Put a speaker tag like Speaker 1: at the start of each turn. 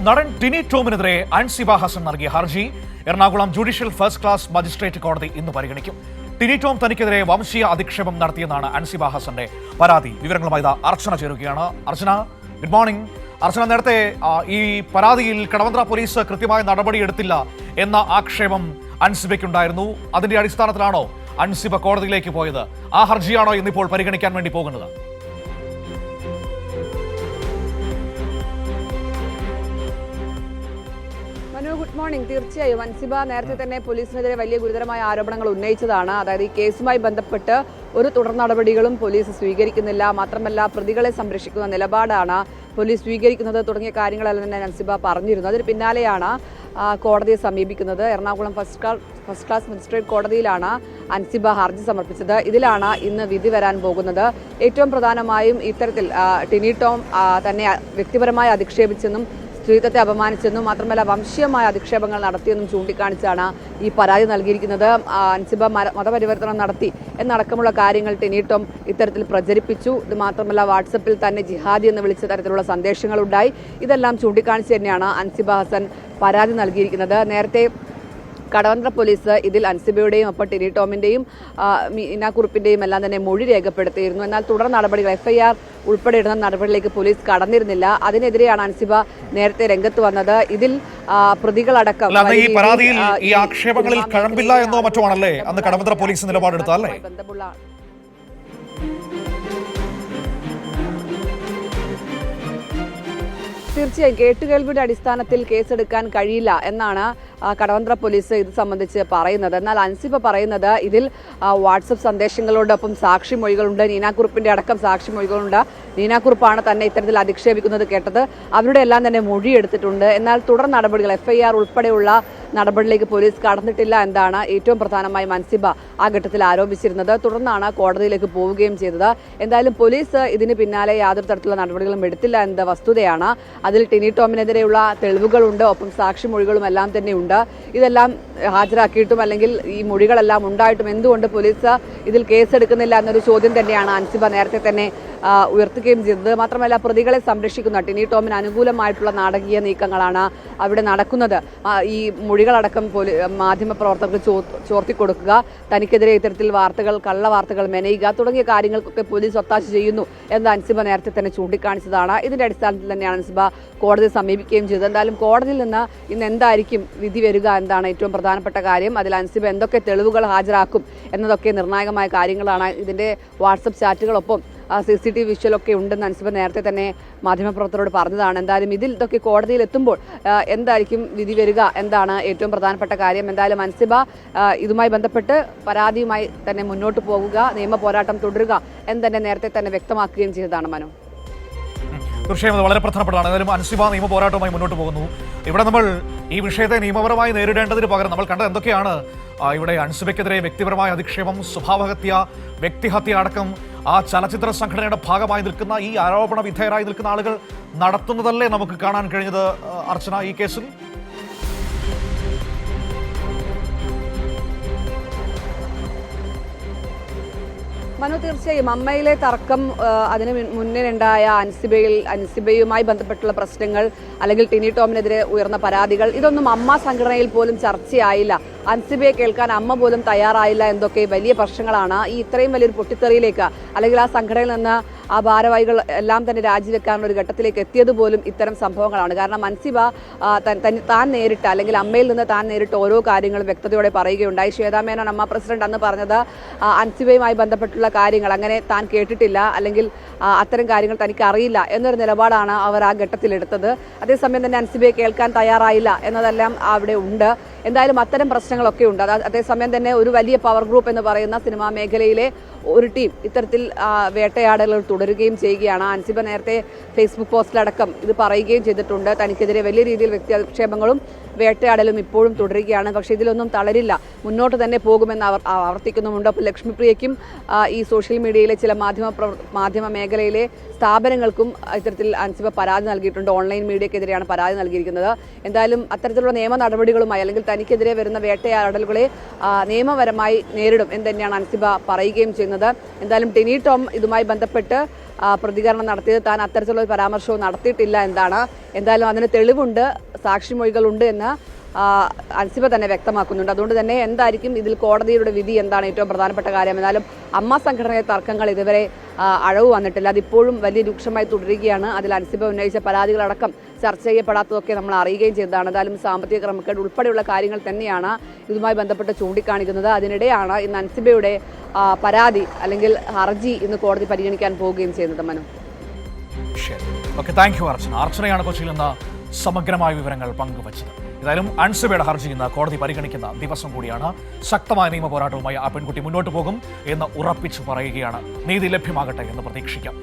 Speaker 1: നടൻ ടിനി ടോമിനെതിരെ അൻസിബ ഹസൻ നൽകിയ ഹർജി Ernakulam judicial first class magistrate കോടതി ഇന്ന് പരിഗണിക്കും. ടിനി ടോം തനിക്കെതിരെ വംശീയ അധിക്ഷേപം നടത്തിയെന്നാണ് അൻസിബ ഹസന്റെ പരാതി. വിവരങ്ങളുമായി അർച്ചന ചേരുകയാണ്. അർച്ചന, ഗുഡ് മോർണിംഗ്. അർച്ചന, നേരത്തെ ഈ പരാതിയിൽ കടവന്ത്ര പോലീസ് കൃത്യമായ നടപടിയെടുത്തില്ല എന്ന ആക്ഷേപം അൻസിബയ്ക്കുണ്ടായിരുന്നു. അതിന്റെ അടിസ്ഥാനത്തിലാണോ അൻസിബ കോടതിയിലേക്ക് പോയത്? ആ ഹർജിയാണോ ഇന്നിപ്പോൾ പരിഗണിക്കാൻ വേണ്ടി പോകുന്നത്?
Speaker 2: Good morning. തീർച്ചയായും അൻസിബ നേരത്തെ തന്നെ പോലീസിനെതിരെ വലിയ ഗുരുതരമായ ആരോപണങ്ങൾ ഉന്നയിച്ചതാണ്. അതായത് ഈ കേസുമായി ബന്ധപ്പെട്ട് ഒരു തുടർ നടപടികളും പോലീസ് സ്വീകരിക്കുന്നില്ല, മാത്രമല്ല പ്രതികളെ സംരക്ഷിക്കുന്ന നിലപാടാണ് പോലീസ് സ്വീകരിക്കുന്നത് തുടങ്ങിയ കാര്യങ്ങളെല്ലാം തന്നെ അൻസിബ പറഞ്ഞിരുന്നു. അതിന് പിന്നാലെയാണ് കോടതിയെ സമീപിക്കുന്നത്. എറണാകുളം ഫസ്റ്റ് ക്ലാസ് മജിസ്ട്രേറ്റ് കോടതിയിലാണ് അൻസിബ ഹർജി സമർപ്പിച്ചത്. ഇതിലാണ് ഇന്ന് വിധി വരാൻ പോകുന്നത്. ഏറ്റവും പ്രധാനമായും ഇത്തരത്തിൽ ടിനി ടോം തന്നെ വ്യക്തിപരമായി അധിക്ഷേപിച്ചെന്നും സ്ത്രീത്വത്തെ അപമാനിച്ചെന്നും മാത്രമല്ല വംശീയമായ അധിക്ഷേപങ്ങൾ നടത്തിയെന്നും ചൂണ്ടിക്കാണിച്ചാണ് ഈ പരാതി നൽകിയിരിക്കുന്നത്. അൻസിബ മതപരിവർത്തനം നടത്തി എന്നടക്കമുള്ള കാര്യങ്ങൾ ടിനി ടോം ഇത്തരത്തിൽ പ്രചരിപ്പിച്ചു. ഇത് മാത്രമല്ല വാട്സപ്പിൽ തന്നെ ജിഹാദി എന്ന് വിളിച്ച തരത്തിലുള്ള സന്ദേശങ്ങളുണ്ടായി. ഇതെല്ലാം ചൂണ്ടിക്കാണിച്ച് തന്നെയാണ് അൻസിബ ഹസൻ പരാതി നൽകിയിരിക്കുന്നത്. നേരത്തെ കടവന്ത്ര പോലീസ് ഇതിൽ അൻസിബയുടെയും ഒപ്പം ടിനി ടോമിൻ്റെയും മീനാക്കുറുപ്പിൻ്റെയും എല്ലാം തന്നെ മൊഴി രേഖപ്പെടുത്തിയിരുന്നു. എന്നാൽ തുടർ നടപടികൾ FIR ഉൾപ്പെടെയുള്ള നടപടികളിലേക്ക് പോലീസ് കടന്നിരുന്നില്ല. അതിനെതിരെയാണ് അൻസിബ നേരത്തെ രംഗത്ത് വന്നത്. ഇതിൽ പ്രതികളടക്കം
Speaker 1: ഈ പരാതിയിൽ ഈ ആക്ഷേപങ്ങളിൽ കഴമ്പില്ല എന്നോ മറ്റോ ആണല്ലേ അന്ന് കടവന്ത്ര പോലീസ് നിലപാടെടുത്തല്ലേ?
Speaker 2: ബന്ധമുള്ള തീർച്ചയായും കേട്ടുകേൾവിയുടെ അടിസ്ഥാനത്തിൽ കേസെടുക്കാൻ കഴിയില്ല എന്നാണ് കടവന്ത്ര പോലീസ് ഇത് സംബന്ധിച്ച് പറയുന്നത്. എന്നാൽ അൻസിബ പറയുന്നത് ഇതിൽ വാട്സപ്പ് സന്ദേശങ്ങളോടൊപ്പം സാക്ഷിമൊഴികളുണ്ട്, നീനാക്കുറുപ്പിന്റെ അടക്കം സാക്ഷിമൊഴികളുണ്ട്. നീനാക്കുറുപ്പാണ് തന്നെ ഇത്തരത്തിൽ അധിക്ഷേപിക്കുന്നത് കേട്ടത്. അവരുടെ എല്ലാം തന്നെ മൊഴിയെടുത്തിട്ടുണ്ട്. എന്നാൽ തുടർ നടപടികൾ FIR ഉൾപ്പെടെയുള്ള നടപടിയിലേക്ക് പോലീസ് കടന്നിട്ടില്ല എന്നാണ് ഏറ്റവും പ്രധാനമായും അൻസിബ ആ ഘട്ടത്തിൽ ആരോപിച്ചിരുന്നത്. തുടർന്നാണ് കോടതിയിലേക്ക് പോവുകയും ചെയ്തത്. എന്തായാലും പോലീസ് ഇതിന് പിന്നാലെ യാതൊരു തരത്തിലുള്ള നടപടികളും എടുത്തില്ല എന്ന വസ്തുതയാണ്. അതിൽ ടിനി ടോമിനെതിരെയുള്ള തെളിവുകളുണ്ട്, ഒപ്പം സാക്ഷിമൊഴികളും എല്ലാം തന്നെ ഉണ്ട്. ഇതെല്ലാം ഹാജരാക്കിയിട്ടും അല്ലെങ്കിൽ ഈ മൊഴികളെല്ലാം ഉണ്ടായിട്ടും എന്തുകൊണ്ട് പോലീസ് ഇതിൽ കേസെടുക്കുന്നില്ല എന്നൊരു ചോദ്യം തന്നെയാണ് അൻസിബ നേരത്തെ തന്നെ ഉയർത്തുകയും ചെയ്തത്. മാത്രമല്ല പ്രതികളെ സംരക്ഷിക്കുന്ന ടിനി ടോമിന് അനുകൂലമായിട്ടുള്ള നാടകീയ നീക്കങ്ങളാണ് അവിടെ നടക്കുന്നത്. ഈ മൊഴികളടക്കം മാധ്യമപ്രവർത്തകർക്ക് ചോർത്തിക്കൊടുക്കുക, തനിക്കെതിരെ ഇത്തരത്തിൽ വാർത്തകൾ, കള്ളവാർത്തകൾ മെനയുക തുടങ്ങിയ കാര്യങ്ങൾക്കൊക്കെ പോലീസ് ഒത്താശ ചെയ്യുന്നു എന്ന് അൻസിബ നേരത്തെ തന്നെ ചൂണ്ടിക്കാണിച്ചതാണ്. ഇതിന്റെ അടിസ്ഥാനത്തിൽ തന്നെയാണ് അൻസിബ കോടതിയെ സമീപിക്കുകയും ചെയ്തത്. എന്തായാലും കോടതിയിൽ നിന്ന് ഇന്ന് എന്തായിരിക്കും വിധി വരിക എന്നതാണ് ഏറ്റവും പ്രധാനപ്പെട്ട കാര്യം. അതിൽ അൻസിബ എന്തൊക്കെ തെളിവുകൾ ഹാജരാക്കും എന്നതൊക്കെ നിർണായകമായ കാര്യങ്ങളാണ്. ഇതിന്റെ വാട്സപ്പ് ചാറ്റുകളൊപ്പം CCTV വിഷ്വലൊക്കെ ഉണ്ടെന്ന് അൻസിബ നേരത്തെ തന്നെ മാധ്യമപ്രവർത്തകരോട് പറഞ്ഞതാണ്. എന്തായാലും ഇതൊക്കെ കോടതിയിൽ എത്തുമ്പോൾ എന്തായിരിക്കും വിധി വരിക എന്താണ് ഏറ്റവും പ്രധാനപ്പെട്ട കാര്യം. എന്തായാലും അൻസിബ ഇതുമായി ബന്ധപ്പെട്ട് പരാതിയുമായി തന്നെ മുന്നോട്ട് പോകുക, നിയമ പോരാട്ടം തുടരുക എന്ന് തന്നെ നേരത്തെ തന്നെ വ്യക്തമാക്കുകയും ചെയ്തതാണ്. മനു,
Speaker 1: തീർച്ചയായും അത് വളരെ പ്രധാനപ്പെട്ടതാണ്. ഏതായാലും അൻസിബ നിയമ പോരാട്ടവുമായി മുന്നോട്ട് പോകുന്നു. ഇവിടെ നമ്മൾ ഈ വിഷയത്തെ നിയമപരമായി നേരിടേണ്ടതിന് പകരം നമ്മൾ കണ്ടത് എന്തൊക്കെയാണ്? ഇവിടെ അൻസിബയ്ക്കെതിരെ വ്യക്തിപരമായ അധിക്ഷേപം, സ്വഭാവഹത്യ, വ്യക്തിഹത്യ അടക്കം ആ ചലച്ചിത്ര സംഘടനയുടെ ഭാഗമായി നിൽക്കുന്ന ഈ ആരോപണ വിധേയരായി നിൽക്കുന്ന ആളുകൾ നടത്തുന്നതല്ലേ നമുക്ക് കാണാൻ കഴിഞ്ഞത് അർച്ചന ഈ കേസിൽ?
Speaker 2: മനു, തീർച്ചയായും അമ്മയിലെ തർക്കം, അതിന് മുന്നിലുണ്ടായ അൻസിബയുമായി ബന്ധപ്പെട്ടുള്ള പ്രശ്നങ്ങൾ അല്ലെങ്കിൽ ടിനി ടോമിനെതിരെ ഉയർന്ന പരാതികൾ, ഇതൊന്നും അമ്മ സംഘടനയിൽ പോലും ചർച്ചയായില്ല. അൻസിബയെ കേൾക്കാൻ അമ്മ പോലും തയ്യാറായില്ല എന്നൊക്കെ വലിയ പ്രശ്നങ്ങളാണ് ഈ ഇത്രയും വലിയൊരു പൊട്ടിത്തെറിയിലേക്ക് അല്ലെങ്കിൽ ആ സംഘടനയിൽ നിന്ന് ആ ഭാരവാഹികൾ എല്ലാം തന്നെ രാജിവെക്കാനുള്ള ഒരു ഘട്ടത്തിലേക്ക് എത്തിയത് പോലും ഇത്തരം സംഭവങ്ങളാണ്. കാരണം അൻസിബ താൻ നേരിട്ട അല്ലെങ്കിൽ അമ്മയിൽ നിന്ന് താൻ നേരിട്ട ഓരോ കാര്യങ്ങളും വ്യക്തതയോടെ പറയുകയുണ്ടായി. ശ്വേതാ മേനോൻ അമ്മ പ്രസിഡന്റ് അന്ന് പറഞ്ഞത് അൻസിബയുമായി ബന്ധപ്പെട്ടുള്ള കാര്യങ്ങൾ അങ്ങനെ താൻ കേട്ടിട്ടില്ല അല്ലെങ്കിൽ അത്തരം കാര്യങ്ങൾ തനിക്ക് അറിയില്ല എന്നൊരു നിലപാടാണ് അവർ ആ ഘട്ടത്തിൽ എടുത്തത്. അതേസമയം തന്നെ അൻസിബയെ കേൾക്കാൻ തയ്യാറായില്ല എന്നതെല്ലാം അവിടെ ഉണ്ട്. എന്തായാലും അത്തരം പ്രശ്നങ്ങളൊക്കെ ഉണ്ട്. അതേസമയം തന്നെ ഒരു വലിയ പവർ ഗ്രൂപ്പ് എന്ന് പറയുന്ന സിനിമാ മേഖലയിലെ ഒരു ടീം ഇത്തരത്തിൽ വേട്ടയാടലുകൾ തുടരുകയും ചെയ്യുകയാണ്. അൻസിബ നേരത്തെ ഫേസ്ബുക്ക് പോസ്റ്റിലടക്കം ഇത് പറയുകയും ചെയ്തിട്ടുണ്ട്. തനിക്കെതിരെ വലിയ രീതിയിൽ വ്യക്തി അധിക്ഷേപങ്ങളും വേട്ടയാടലും ഇപ്പോഴും തുടരുകയാണ്. പക്ഷേ ഇതിലൊന്നും തളരില്ല, മുന്നോട്ട് തന്നെ പോകുമെന്ന് അവർ ആവർത്തിക്കുന്നുമുണ്ട്. അപ്പോൾ ലക്ഷ്മിപ്രിയയ്ക്കും ഈ സോഷ്യൽ മീഡിയയിലെ ചില മാധ്യമ മേഖലയിലെ സ്ഥാപനങ്ങൾക്കും ഇത്തരത്തിൽ അൻസിബ പരാതി നൽകിയിട്ടുണ്ട്. ഓൺലൈൻ മീഡിയക്കെതിരെയാണ് പരാതി നൽകിയിരിക്കുന്നത്. എന്തായാലും അത്തരത്തിലുള്ള നിയമ നടപടികളുമായി അല്ലെങ്കിൽ തനിക്കെതിരെ വരുന്ന വേട്ടയാടലുകളെ നിയമപരമായി നേരിടും എന്ന് തന്നെയാണ് അൻസിബ പറയുകയും ചെയ്യുന്നത്. പറയുന്നത്. എന്തായാലും ടിനി ടോം ഇതുമായി ബന്ധപ്പെട്ട് പ്രതികരണം നടത്തിയത് താൻ അത്തരത്തിലുള്ള ഒരു പരാമർശവും നടത്തിയിട്ടില്ല എന്നാണ്. എന്തായാലും അതിന് തെളിവുണ്ട്, സാക്ഷിമൊഴികളുണ്ട് എന്ന് അൻസിബ തന്നെ വ്യക്തമാക്കുന്നുണ്ട്. അതുകൊണ്ട് തന്നെ എന്തായിരിക്കും ഇതിൽ കോടതിയുടെ വിധി എന്താണ് ഏറ്റവും പ്രധാനപ്പെട്ട കാര്യം. എന്നാലും അമ്മ സംഘടനയിലെ തർക്കങ്ങൾ ഇതുവരെ അഴവ് വന്നിട്ടില്ല, അതിപ്പോഴും വലിയ രൂക്ഷമായി തുടരുകയാണ്. അതിൽ അൻസിബ ഉന്നയിച്ച പരാതികളടക്കം ചർച്ച ചെയ്യപ്പെടാത്തതൊക്കെ നമ്മൾ അറിയുകയും ചെയ്തതാണ്. എന്തായാലും സാമ്പത്തിക ക്രമക്കേട് ഉൾപ്പെടെയുള്ള കാര്യങ്ങൾ തന്നെയാണ് ഇതുമായി ബന്ധപ്പെട്ട് ചൂണ്ടിക്കാണിക്കുന്നത്. അതിനിടെയാണ് ഇന്ന് അൻസിബയുടെ പരാതി അല്ലെങ്കിൽ ഹർജി ഇന്ന് കോടതി പരിഗണിക്കാൻ പോവുകയും ചെയ്യുന്നത്. മനു,
Speaker 1: ശരി, ഓക്കെ, താങ്ക് യു അർച്ചന. അർച്ചനയാണ് കൊച്ചിയിൽ നിന്ന് സമഗ്രമായ വിവരങ്ങൾ പങ്കുവച്ചത്. ഏതായാലും അൻസിബയുടെ ഹർജി ഇന്ന് കോടതി പരിഗണിക്കുന്ന ദിവസം കൂടിയാണ്. ശക്തമായ നിയമ പോരാട്ടവുമായി ആ പെൺകുട്ടി മുന്നോട്ട് പോകും എന്ന് ഉറപ്പിച്ചു പറയുകയാണ്. നീതി ലഭ്യമാകട്ടെ എന്ന് പ്രതീക്ഷിക്കാം.